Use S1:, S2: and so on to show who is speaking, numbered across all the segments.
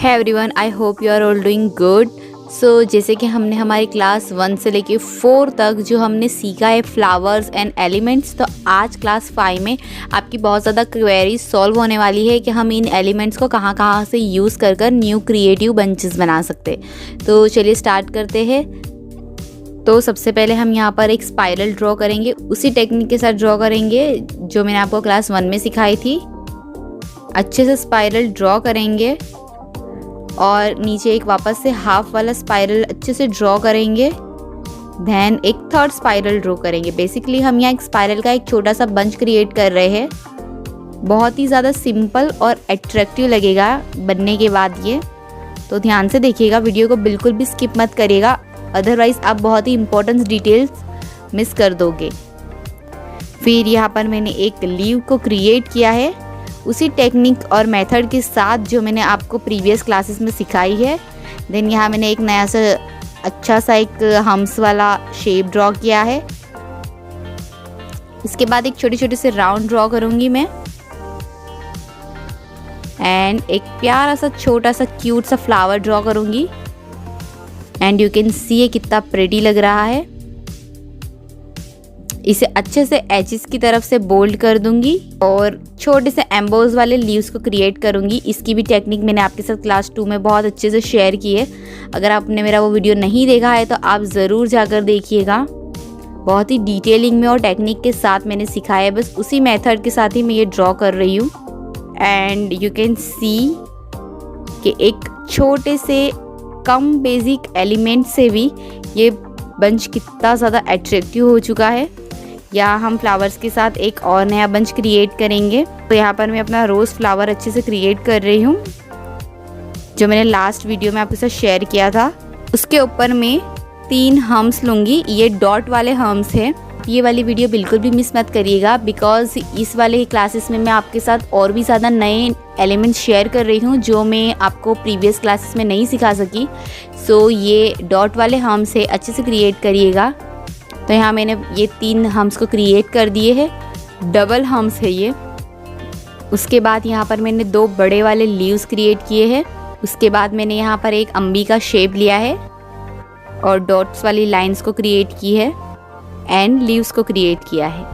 S1: है everyone, I hope you are all doing good. जैसे कि हमने हमारी क्लास 1 से लेके 4 तक जो हमने सीखा है फ्लावर्स एंड एलिमेंट्स, तो आज क्लास 5 में आपकी बहुत ज़्यादा क्वेरीज सॉल्व होने वाली है कि हम इन एलिमेंट्स को कहाँ कहाँ से यूज़ कर कर न्यू क्रिएटिव बंचेस बना सकते। तो चलिए स्टार्ट करते हैं। तो सबसे पहले हम यहाँ पर एक स्पाइरल ड्रॉ करेंगे, उसी टेक्निक के साथ ड्रॉ करेंगे जो मैंने आपको क्लास 1 में सिखाई थी। अच्छे से स्पाइरल ड्रॉ करेंगे और नीचे एक वापस से हाफ वाला स्पाइरल अच्छे से ड्रॉ करेंगे। देन एक थर्ड स्पाइरल ड्रॉ करेंगे। बेसिकली हम यहाँ एक स्पाइरल का एक छोटा सा बंच क्रिएट कर रहे हैं। बहुत ही ज़्यादा सिंपल और अट्रैक्टिव लगेगा बनने के बाद ये, तो ध्यान से देखिएगा, वीडियो को बिल्कुल भी स्किप मत करिएगा, अदरवाइज़ आप बहुत ही इंपॉर्टेंट डिटेल्स मिस कर दोगे। फिर यहाँ पर मैंने एक लीव को क्रिएट किया है उसी टेक्निक और मेथड के साथ जो मैंने आपको प्रीवियस क्लासेस में सिखाई है। देन यहाँ मैंने एक नया सा अच्छा सा एक हम्स वाला शेप ड्रॉ किया है। इसके बाद एक छोटे छोटे से राउंड ड्रॉ करूँगी मैं, एंड एक प्यारा सा छोटा सा क्यूट सा फ्लावर ड्रॉ करूँगी। एंड यू कैन सी ये कितना प्रेटी लग रहा है। इसे अच्छे से एजेस की तरफ से बोल्ड कर दूंगी और छोटे से एम्बोज वाले लीव्स को क्रिएट करूंगी। इसकी भी टेक्निक मैंने आपके साथ क्लास 2 में बहुत अच्छे से शेयर की है। अगर आपने मेरा वो वीडियो नहीं देखा है तो आप ज़रूर जाकर देखिएगा। बहुत ही डिटेलिंग में और टेक्निक के साथ मैंने सिखाया है, बस उसी मेथड के साथ ही मैं ये ड्रॉ कर रही हूँ। एंड यू कैन सी कि एक छोटे से कम बेसिक एलिमेंट से भी ये बंच कितना ज़्यादा अट्रैक्टिव हो चुका है। या हम फ्लावर्स के साथ एक और नया बंच क्रिएट करेंगे। तो यहाँ पर मैं अपना रोज़ फ्लावर अच्छे से क्रिएट कर रही हूँ, जो मैंने लास्ट वीडियो में आपके साथ शेयर किया था। उसके ऊपर मैं 3 हम्स लूँगी, ये डॉट वाले हम्स हैं। ये वाली वीडियो बिल्कुल भी मिस मत करिएगा, बिकॉज इस वाले क्लासेस में मैं आपके साथ और भी ज़्यादा नए एलिमेंट्स शेयर कर रही हूँ जो मैं आपको प्रीवियस क्लासेस में नहीं सिखा सकी। ये डॉट वाले हम्स है, अच्छे से क्रिएट करिएगा। तो यहाँ मैंने ये 3 हम्स को क्रिएट कर दिए हैं, डबल हम्स है ये। उसके बाद यहाँ पर मैंने 2 बड़े वाले लीव्स क्रिएट किए हैं। उसके बाद मैंने यहाँ पर एक अम्बी का शेप लिया है और डॉट्स वाली लाइंस को क्रिएट की है एंड लीव्स को क्रिएट किया है।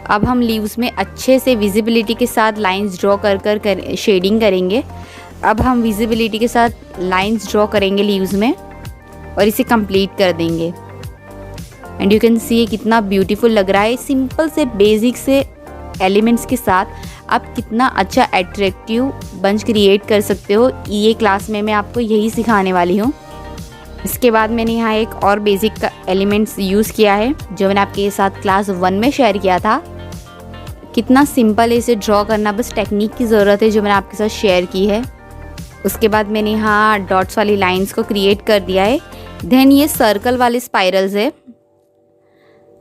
S1: अब हम लीव्स में अच्छे से विजिबिलिटी के साथ लाइंस ड्रॉ कर शेडिंग करेंगे। अब हम विजिबिलिटी के साथ लाइंस ड्रॉ करेंगे लीव्स में और इसे कंप्लीट कर देंगे। एंड यू कैन सी ये कितना ब्यूटीफुल लग रहा है। सिंपल से बेसिक से एलिमेंट्स के साथ आप कितना अच्छा अट्रैक्टिव बंच क्रिएट कर सकते हो, ये क्लास में मैं आपको यही सिखाने वाली हूँ। इसके बाद मैंने यहाँ एक और बेसिक का एलिमेंट्स यूज़ किया है जो मैंने आपके साथ क्लास 1 में शेयर किया था। कितना सिंपल है इसे ड्रॉ करना, बस टेक्निक की ज़रूरत है जो मैंने आपके साथ शेयर की है। उसके बाद मैंने यहाँ डॉट्स वाली लाइंस को क्रिएट कर दिया है। देन ये सर्कल वाले स्पाइरल्स है।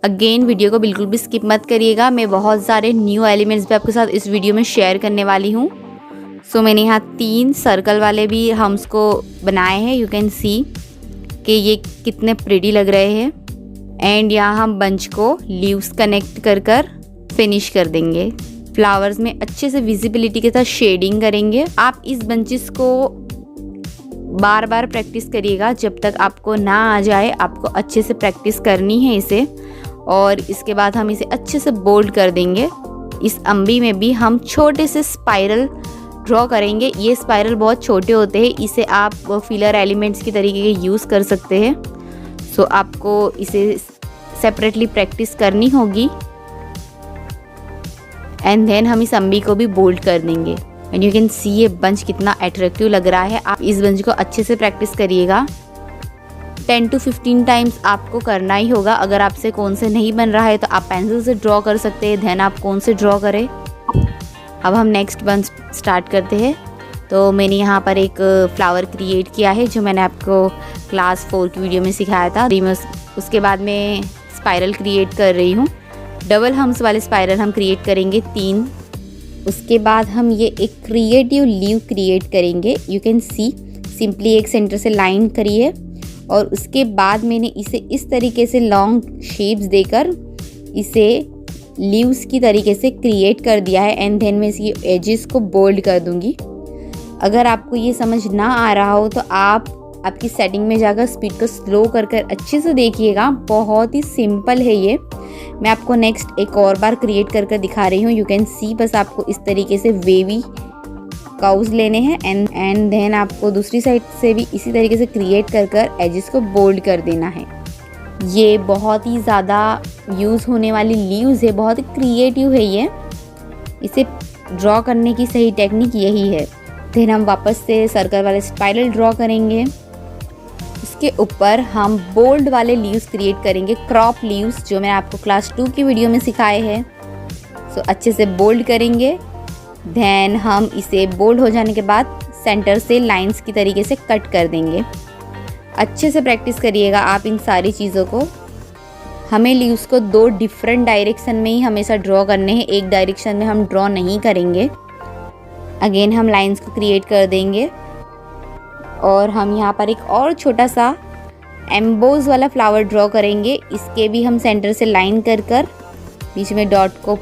S1: अगेन वीडियो को बिल्कुल भी स्किप मत करिएगा, मैं बहुत सारे न्यू एलिमेंट्स भी आपके साथ इस वीडियो में शेयर करने वाली हूँ। मैंने यहाँ 3 सर्कल वाले भी हम्स को बनाए हैं। यू कैन सी कि ये कितने प्रिटी लग रहे हैं। एंड यहाँ हम बंच को लीव्स कनेक्ट कर कर फिनिश कर देंगे। फ्लावर्स में अच्छे से विजिबिलिटी के साथ शेडिंग करेंगे। आप इस बंचेस को बार बार प्रैक्टिस करिएगा जब तक आपको ना आ जाए। आपको अच्छे से प्रैक्टिस करनी है इसे, और इसके बाद हम इसे अच्छे से बोल्ड कर देंगे। इस अम्बी में भी हम छोटे से स्पाइरल ड्रॉ करेंगे। ये स्पाइरल बहुत छोटे होते हैं, इसे आप फिलर एलिमेंट्स की तरीके के यूज़ कर सकते हैं। आपको इसे सेपरेटली प्रैक्टिस करनी होगी। एंड देन हम इस अम्बी को भी बोल्ड कर देंगे। एंड यू कैन सी ये बंच कितना अट्रैक्टिव लग रहा है। आप इस बंच को अच्छे से प्रैक्टिस करिएगा। 10 to 15 टाइम्स आपको करना ही होगा। अगर आपसे कौन से नहीं बन रहा है तो आप पेंसिल से ड्रॉ कर सकते हैं, देन आप कौन से ड्रॉ करें। अब हम नेक्स्ट बंच स्टार्ट करते हैं। तो मैंने यहाँ पर एक फ्लावर क्रिएट किया है जो मैंने आपको क्लास 4 की वीडियो में सिखाया था। उसके बाद मैं स्पाइरल क्रिएट कर रही हूँ। डबल हम्स वाले स्पाइरल हम क्रिएट करेंगे 3। उसके बाद हम ये एक क्रिएटिव लीव क्रिएट करेंगे। यू कैन सी सिंपली एक सेंटर से लाइन करिए और उसके बाद मैंने इसे इस तरीके से लॉन्ग शेप्स देकर इसे लीव्स की तरीके से क्रिएट कर दिया है। एंड देन मैं इसकी एजेस को बोल्ड कर दूंगी। अगर आपको ये समझ ना आ रहा हो तो आप आपकी सेटिंग में जाकर स्पीड को स्लो कर अच्छे से देखिएगा। बहुत ही सिंपल है ये। मैं आपको नेक्स्ट एक और बार क्रिएट कर दिखा रही हूँ। यू कैन सी, बस आपको इस तरीके से वेवी कर्व्स लेने हैं एंड देन आपको दूसरी साइड से भी इसी तरीके से क्रिएट कर एजेस को बोल्ड कर देना है। ये बहुत ही ज़्यादा यूज़ होने वाली लीव्स है, बहुत ही क्रिएटिव है ये। इसे ड्रॉ करने की सही टेक्निक यही है। देन हम वापस से सर्कल वाले स्पाइरल ड्रॉ करेंगे। इसके ऊपर हम बोल्ड वाले लीव्स क्रिएट करेंगे, क्रॉप लीव्स, जो मैं आपको क्लास 2 की वीडियो में सिखाए हैं। सो अच्छे से बोल्ड करेंगे। देन हम इसे बोल्ड हो जाने के बाद सेंटर से लाइंस की तरीके से कट कर देंगे। अच्छे से प्रैक्टिस करिएगा आप इन सारी चीज़ों को। हमें लीव्स को 2 डिफरेंट डायरेक्शन में ही हमेशा ड्रॉ करने हैं, एक डायरेक्शन में हम ड्रॉ नहीं करेंगे। अगेन हम लाइंस को क्रिएट कर देंगे और हम यहाँ पर एक और छोटा सा एम्बोज वाला फ्लावर ड्रॉ करेंगे। इसके भी हम सेंटर से लाइन कर बीच में डॉट को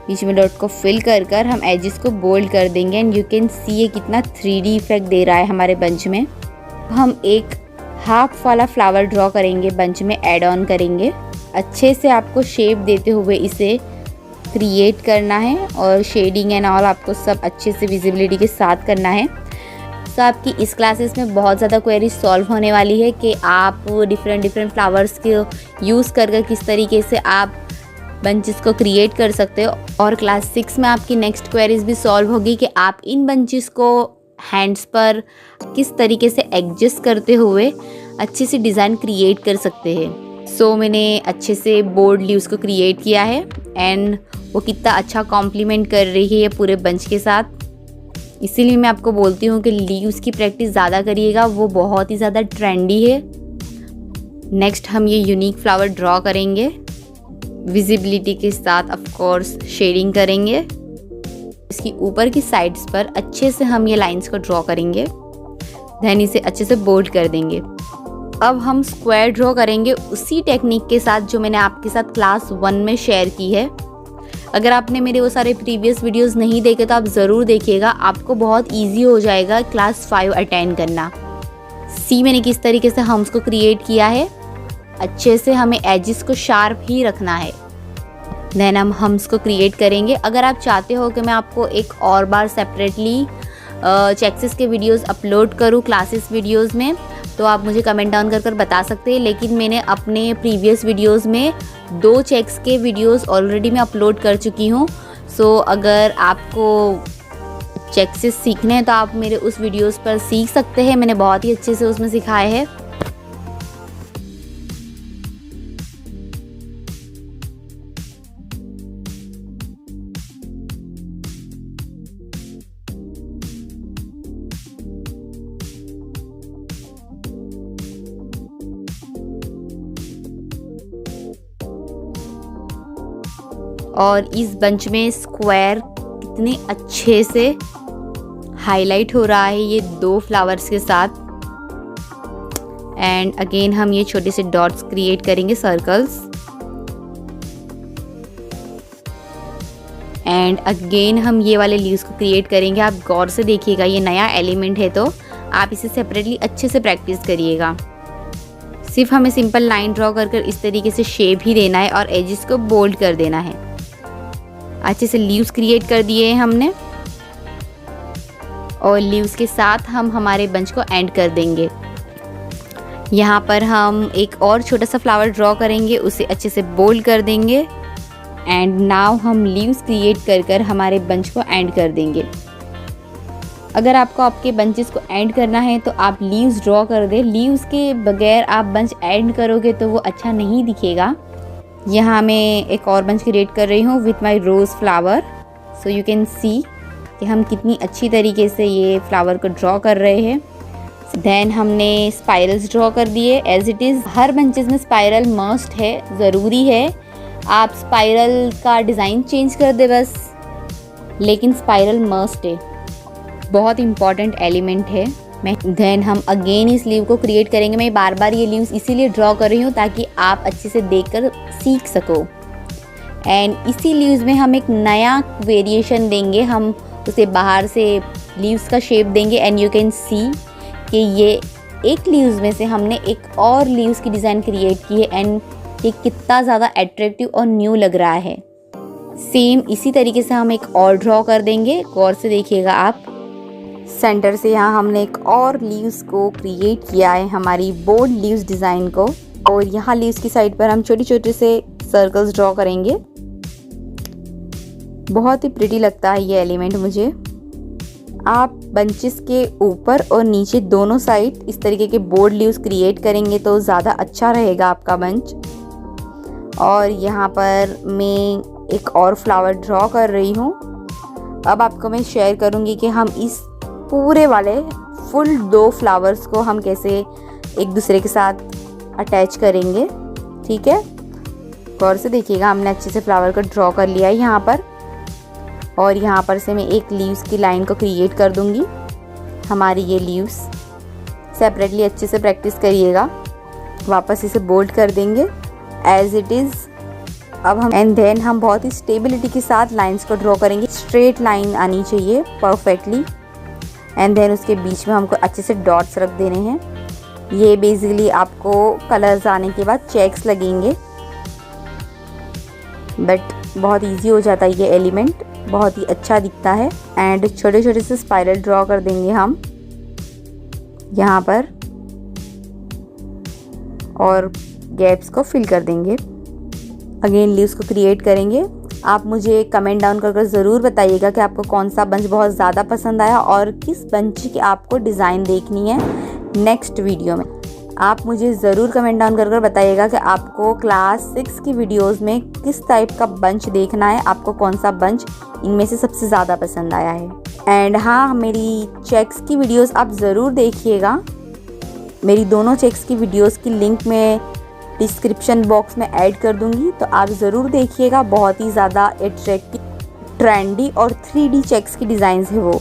S1: बीच में डॉट को फिल कर हम एजेस को बोल्ड कर देंगे। एंड यू कैन सी ये कितना 3D इफेक्ट दे रहा है हमारे बंच में। हम एक हाफ वाला फ्लावर ड्रॉ करेंगे, बंच में ऐड ऑन करेंगे। अच्छे से आपको शेप देते हुए इसे क्रिएट करना है और शेडिंग एंड ऑल आपको सब अच्छे से विजिबिलिटी के साथ करना है। तो आपकी इस क्लासेस में बहुत ज़्यादा क्वेरीज सॉल्व होने वाली है कि आप डिफरेंट फ्लावर्स के यूज़ कर किस तरीके से आप बंचेस को क्रिएट कर सकते हो। और क्लास 6 में आपकी नेक्स्ट क्वेरीज भी सॉल्व होगी कि आप इन बंचेस को हैंड्स पर किस तरीके से एडजस्ट करते हुए अच्छे से डिज़ाइन क्रिएट कर सकते हैं। सो मैंने अच्छे से बोर्ड लीव्स को क्रिएट किया है एंड वो कितना अच्छा कॉम्प्लीमेंट कर रही है पूरे बंच के साथ। इसीलिए मैं आपको बोलती हूँ कि लीव्स की प्रैक्टिस ज़्यादा करिएगा, वो बहुत ही ज़्यादा ट्रेंडी है। नेक्स्ट हम ये यूनिक फ्लावर ड्रॉ करेंगे, विजिबिलिटी के साथ ऑफ कोर्स शेडिंग करेंगे। इसकी ऊपर की साइड्स पर अच्छे से हम ये लाइंस को ड्रॉ करेंगे, देन इसे अच्छे से बोल्ड कर देंगे। अब हम स्क्वायर ड्रॉ करेंगे उसी टेक्निक के साथ जो मैंने आपके साथ क्लास 1 में शेयर की है। अगर आपने मेरे वो सारे प्रीवियस वीडियोस नहीं देखे तो आप ज़रूर देखिएगा, आपको बहुत इजी हो जाएगा क्लास 5 अटेंड करना। सी मैंने किस तरीके से हम्स को क्रिएट किया है। अच्छे से हमें एजेस को शार्प ही रखना है। देन हम हम्स को क्रिएट करेंगे। अगर आप चाहते हो कि मैं आपको एक और बार सेपरेटली चेक्सेस के वीडियोस अपलोड करूं क्लासेस वीडियोस में, तो आप मुझे कमेंट डाउन कर बता सकते हैं। लेकिन मैंने अपने प्रीवियस वीडियोस में 2 चेक्स के वीडियोस ऑलरेडी मैं अपलोड कर चुकी हूं। सो अगर आपको चेक्सेस सीखने हैं तो आप मेरे उस वीडियोस पर सीख सकते हैं, मैंने बहुत ही अच्छे से उसमें सिखाए हैं। और इस बंच में स्क्वायर कितने अच्छे से हाईलाइट हो रहा है ये 2 फ्लावर्स के साथ। एंड अगेन हम ये छोटे से डॉट्स क्रिएट करेंगे, सर्कल्स। एंड अगेन हम ये वाले लीव्स को क्रिएट करेंगे। आप गौर से देखिएगा, ये नया एलिमेंट है तो आप इसे सेपरेटली अच्छे से प्रैक्टिस करिएगा। सिर्फ हमें सिंपल लाइन ड्रॉ कर इस तरीके से शेप ही देना है और एजेस को बोल्ड कर देना है। अच्छे से लीव्स क्रिएट कर दिए हैं हमने और लीव्स के साथ हम हमारे बंच को एंड कर देंगे। यहाँ पर हम एक और छोटा सा फ्लावर ड्रॉ करेंगे, उसे अच्छे से बोल्ड कर देंगे। एंड नाउ हम लीव्स क्रिएट कर हमारे बंच को एंड कर देंगे। अगर आपको आपके बंचेस को एंड करना है तो आप लीव्स ड्रॉ कर दें। लीव्स के बगैर आप बंच एंड करोगे तो वो अच्छा नहीं दिखेगा। यहाँ मैं एक और बंच क्रिएट कर रही हूँ with my rose flower. So you can see कि हम कितनी अच्छी तरीके से ये फ्लावर को ड्रॉ कर रहे हैं। देन हमने स्पाइरल्स ड्रॉ कर दिए एज इट इज़। हर बंचेस में स्पाइरल मस्ट है, ज़रूरी है। आप स्पाइरल का डिज़ाइन चेंज कर दे बस, लेकिन स्पाइरल मस्ट है, बहुत इंपॉर्टेंट एलिमेंट है। देन हम अगेन इस लीव को क्रिएट करेंगे। मैं बार बार ये लीव्स इसीलिए ड्रॉ कर रही हूँ ताकि आप अच्छे से देखकर सीख सको। एंड इसी लीव्स में हम एक नया वेरिएशन देंगे, हम उसे बाहर से लीव्स का शेप देंगे एंड यू कैन सी कि ये एक लीव्स में से हमने एक और लीव्स की डिज़ाइन क्रिएट की है एंड ये कितना ज़्यादा अट्रैक्टिव और न्यू लग रहा है। सेम इसी तरीके से हम एक और ड्रॉ कर देंगे, गौर से देखिएगा आप। सेंटर से यहाँ हमने एक और लीव्स को क्रिएट किया है, हमारी बोल्ड लीव्स डिज़ाइन को, और यहाँ लीव्स की साइड पर हम छोटे छोटे से सर्कल्स ड्रॉ करेंगे। बहुत ही प्रिटी लगता है ये एलिमेंट मुझे। आप बंचेस के ऊपर और नीचे दोनों साइड इस तरीके के बोल्ड लीव्स क्रिएट करेंगे तो ज़्यादा अच्छा रहेगा आपका बंच। और यहाँ पर मैं एक और फ्लावर ड्रॉ कर रही हूँ। अब आपको मैं शेयर करूँगी कि हम इस पूरे वाले फुल 2 फ्लावर्स को हम कैसे एक दूसरे के साथ अटैच करेंगे। ठीक है, गौर से देखिएगा। हमने अच्छे से फ्लावर को ड्रॉ कर लिया है यहाँ पर, और यहाँ पर से मैं एक लीव्स की लाइन को क्रिएट कर दूँगी। हमारी ये लीव्स सेपरेटली अच्छे से प्रैक्टिस करिएगा। वापस इसे बोल्ड कर देंगे एज इट इज़। अब हम एंड देन हम बहुत ही स्टेबिलिटी के साथ लाइंस को ड्रॉ करेंगे। स्ट्रेट लाइन आनी चाहिए परफेक्टली, एंड देन उसके बीच में हमको अच्छे से डॉट्स रख देने हैं। ये बेसिकली आपको कलर्स आने के बाद चेक्स लगेंगे, बट बहुत इजी हो जाता है ये एलिमेंट, बहुत ही अच्छा दिखता है। एंड छोटे छोटे से स्पाइरल ड्रॉ कर देंगे हम यहाँ पर, और गैप्स को फिल कर देंगे। अगेन लीव्स को क्रिएट करेंगे। आप मुझे कमेंट डाउन कर ज़रूर बताइएगा कि आपको कौन सा बंच बहुत ज़्यादा पसंद आया और किस बंच की आपको डिज़ाइन देखनी है नेक्स्ट वीडियो में। आप मुझे ज़रूर कमेंट डाउन कर बताइएगा कि आपको क्लास 6 की वीडियोस में किस टाइप का बंच देखना है, आपको कौन सा बंच इनमें से सबसे ज़्यादा पसंद आया है। एंड हाँ, मेरी चेक्स की वीडियोस आप ज़रूर देखिएगा। मेरी दोनों चेक्स की वीडियोस की लिंक मैं डिस्क्रिप्शन बॉक्स में ऐड कर दूंगी, तो आप ज़रूर देखिएगा। बहुत ही ज़्यादा अट्रैक्टिव, ट्रेंडी और 3D चेक्स की डिज़ाइंस है वो।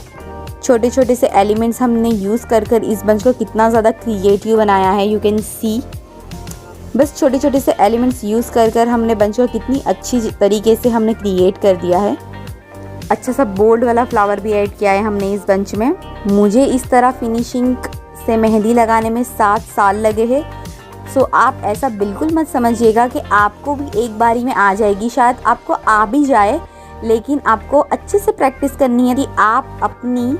S1: छोटे छोटे से एलिमेंट्स हमने यूज़ कर इस बंच को कितना ज़्यादा क्रिएटिव बनाया है, यू कैन सी। बस छोटे छोटे से एलिमेंट्स यूज़ कर हमने बंच को कितनी अच्छी तरीके से हमने क्रिएट कर दिया है। अच्छा सा बोल्ड वाला फ्लावर भी ऐड किया है हमने इस बंच में। मुझे इस तरह फिनिशिंग से मेहंदी लगाने में 7 साल लगे हैं। सो आप ऐसा बिल्कुल मत समझिएगा कि आपको भी एक बारी में आ जाएगी। शायद आपको आ भी जाए, लेकिन आपको अच्छे से प्रैक्टिस करनी है कि आप अपनी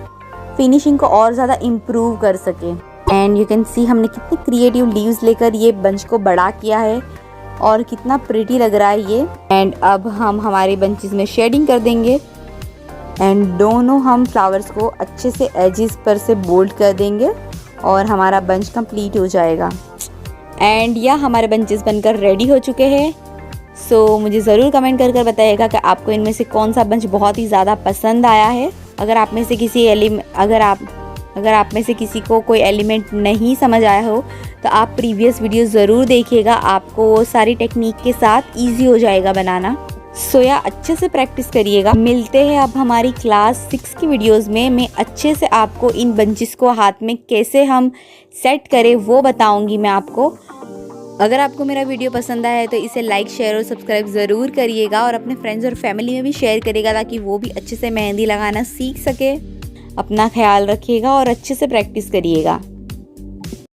S1: फिनिशिंग को और ज़्यादा इम्प्रूव कर सकें। एंड यू कैन सी हमने कितनी क्रिएटिव लीव्स लेकर ये बंच को बड़ा किया है और कितना प्रिटी लग रहा है ये। एंड अब हम हमारे बंचेस में शेडिंग कर देंगे एंड दोनों हम फ्लावर्स को अच्छे से एजेस पर से बोल्ड कर देंगे और हमारा बंच कंप्लीट हो जाएगा। एंड या हमारे बंचेस बनकर रेडी हो चुके हैं। सो मुझे ज़रूर कमेंट कर बताइएगा कि आपको इनमें से कौन सा बंच बहुत ही ज़्यादा पसंद आया है। अगर आप में से किसी अगर आप में से किसी को कोई एलिमेंट नहीं समझ आया हो तो आप प्रीवियस वीडियो ज़रूर देखिएगा, आपको वो सारी टेक्निक के साथ ईजी हो जाएगा बनाना। सो या अच्छे से प्रैक्टिस करिएगा। मिलते हैं अब हमारी क्लास 6 की वीडियोस में। मैं अच्छे से आपको इन बंचेस को हाथ में कैसे हम सेट करें वो बताऊंगी मैं आपको। अगर आपको मेरा वीडियो पसंद आया है तो इसे लाइक, शेयर और सब्सक्राइब ज़रूर करिएगा, और अपने फ्रेंड्स और फैमिली में भी शेयर करिएगा ताकि वो भी अच्छे से मेहंदी लगाना सीख सके। अपना ख्याल रखिएगा और अच्छे से प्रैक्टिस करिएगा।